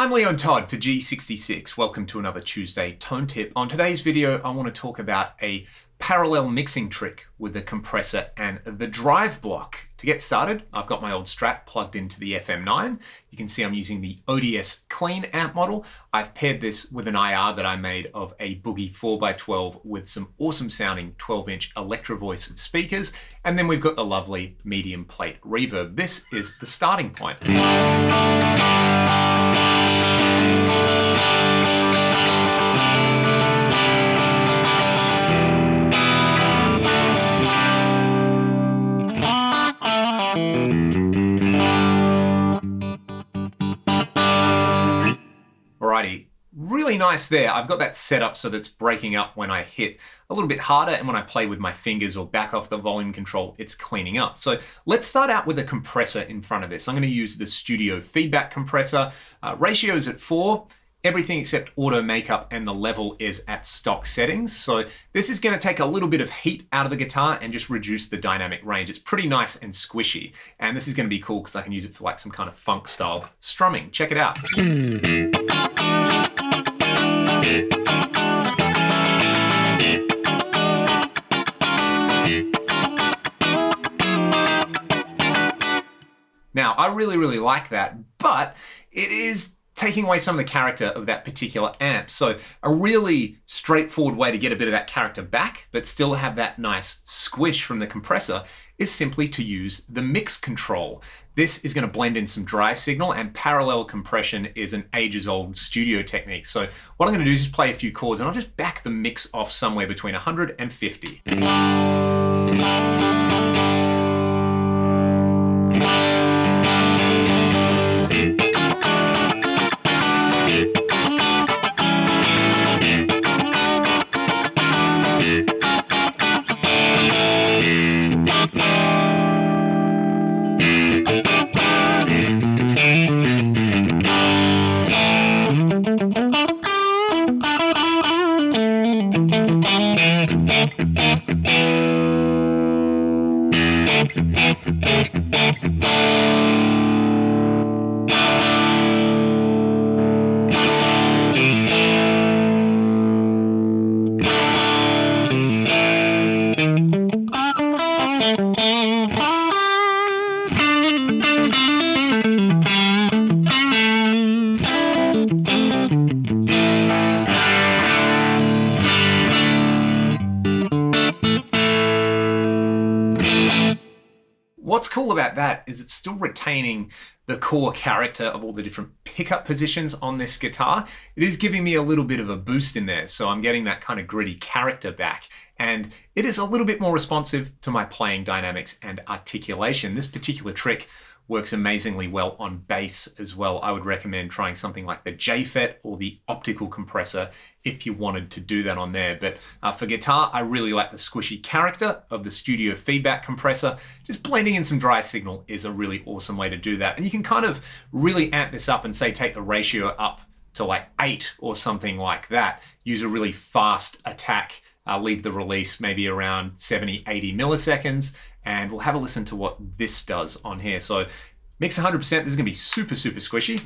I'm Leon Todd for G66. Welcome to another Tuesday Tone Tip. On today's video, I want to talk about a parallel mixing trick with the compressor and the drive block. To get started, I've got my old Strat plugged into the FM9. You can see I'm using the ODS Clean amp model. I've paired this with an IR that I made of a Boogie 4x12 with some awesome sounding 12-inch Electro Voice speakers. And then we've got the lovely medium plate reverb. This is the starting point. Alrighty, really nice there. I've got that set up so that it's breaking up when I hit a little bit harder, and when I play with my fingers or back off the volume control, it's cleaning up. So let's start out with a compressor in front of this. I'm going to use the studio feedback compressor. Ratio is at 4. Everything except auto makeup and the level is at stock settings. So this is going to take a little bit of heat out of the guitar and just reduce the dynamic range. It's pretty nice and squishy. And this is going to be cool because I can use it for like some kind of funk style strumming. Check it out. Now, I really like that, but it is taking away some of the character of that particular amp. So a really straightforward way to get a bit of that character back, but still have that nice squish from the compressor, is simply to use the mix control. This is going to blend in some dry signal, and parallel compression is an ages-old studio technique. So what I'm going to do is just play a few chords, and I'll just back the mix off somewhere between 100 and 50. What's cool about that is it's still retaining the core character of all the different pickup positions on this guitar. It is giving me a little bit of a boost in there, so I'm getting that kind of gritty character back. And it is a little bit more responsive to my playing dynamics and articulation. This particular trick works amazingly well on bass as well. I would recommend trying something like the JFET or the optical compressor if you wanted to do that on there. But for guitar, I really like the squishy character of the studio feedback compressor. Just blending in some dry signal is a really awesome way to do that. And you can kind of really amp this up and say take the ratio up to like 8 or something like that. Use a really fast attack. Leave the release maybe around 70, 80 milliseconds, and we'll have a listen to what this does on here. So mix 100%, this is gonna be super squishy.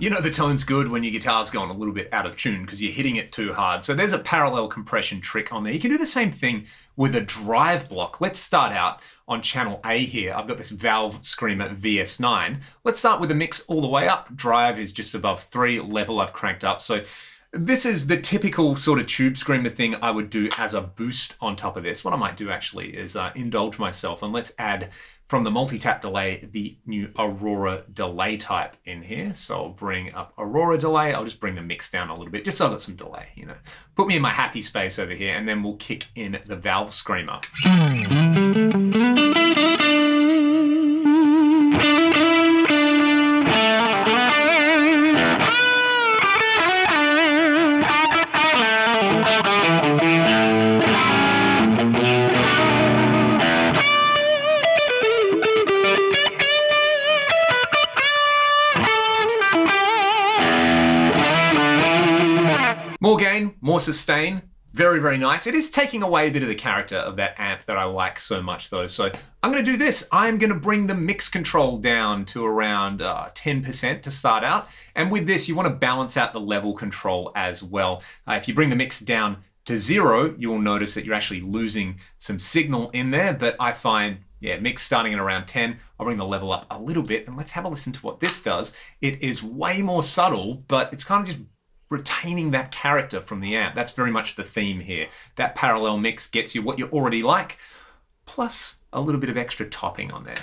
You know the tone's good when your guitar's going a little bit out of tune because you're hitting it too hard. So there's a parallel compression trick on there. You can do the same thing with a drive block. Let's start out on channel A here. I've got this Valve Screamer VS9. Let's start with the mix all the way up. Drive is just above 3, level I've cranked up. So This is the typical sort of tube screamer thing I would do as a boost on top of this. What I might do actually is indulge myself, and let's add from the multi-tap delay the new Aurora delay type in here. So I'll bring up Aurora delay. I'll just bring the mix down a little bit just so I've got some delay, you know. Put me in my happy space over here, and then we'll kick in the valve screamer. More gain, more sustain, very, very nice. It is taking away a bit of the character of that amp that I like so much though. So I'm gonna do this. I'm gonna bring the mix control down to around 10% to start out. And with this, you wanna balance out the level control as well. If you bring the mix down to 0, you will notice that you're actually losing some signal in there, but I find mix starting at around 10. I'll bring the level up a little bit, and let's have a listen to what this does. It is way more subtle, but it's kind of just retaining that character from the amp. That's very much the theme here. That parallel mix gets you what you already like, plus a little bit of extra topping on there.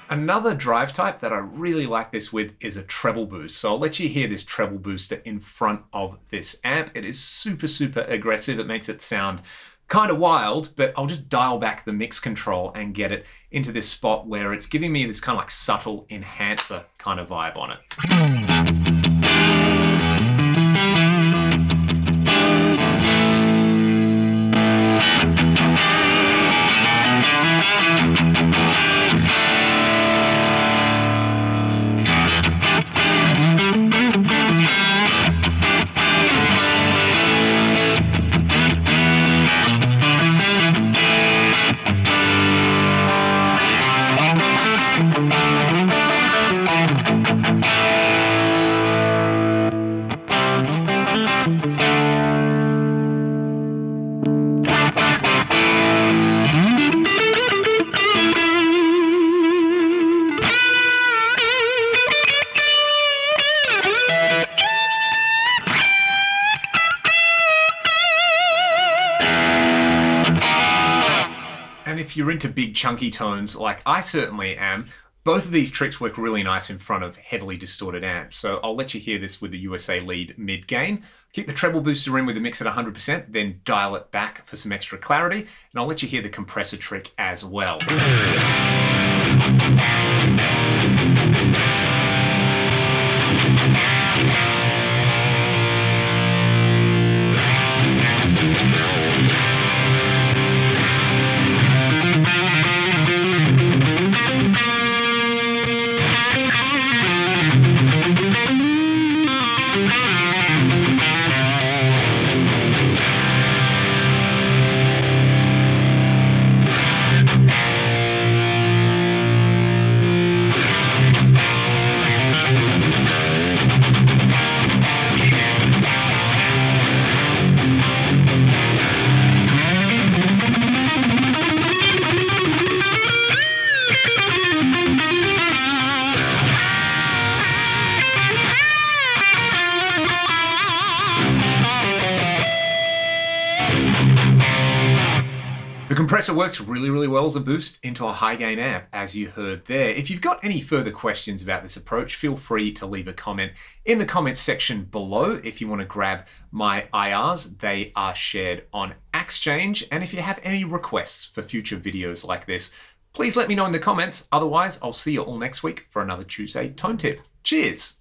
Another drive type that I really like this with is a treble boost. So I'll let you hear this treble booster in front of this amp. It is super, super aggressive. It makes it sound kind of wild, but I'll just dial back the mix control and get it into this spot where it's giving me this kind of like subtle enhancer kind of vibe on it. And if you're into big chunky tones, like I certainly am, both of these tricks work really nice in front of heavily distorted amps. So I'll let you hear this with the USA lead mid gain. Keep the treble booster in with the mix at 100%, then dial it back for some extra clarity. And I'll let you hear the compressor trick as well. The compressor works really, really well as a boost into a high gain amp, as you heard there. If you've got any further questions about this approach, feel free to leave a comment in the comments section below. If you want to grab my IRs, they are shared on Exchange. And if you have any requests for future videos like this, please let me know in the comments. Otherwise, I'll see you all next week for another Tuesday Tone Tip. Cheers!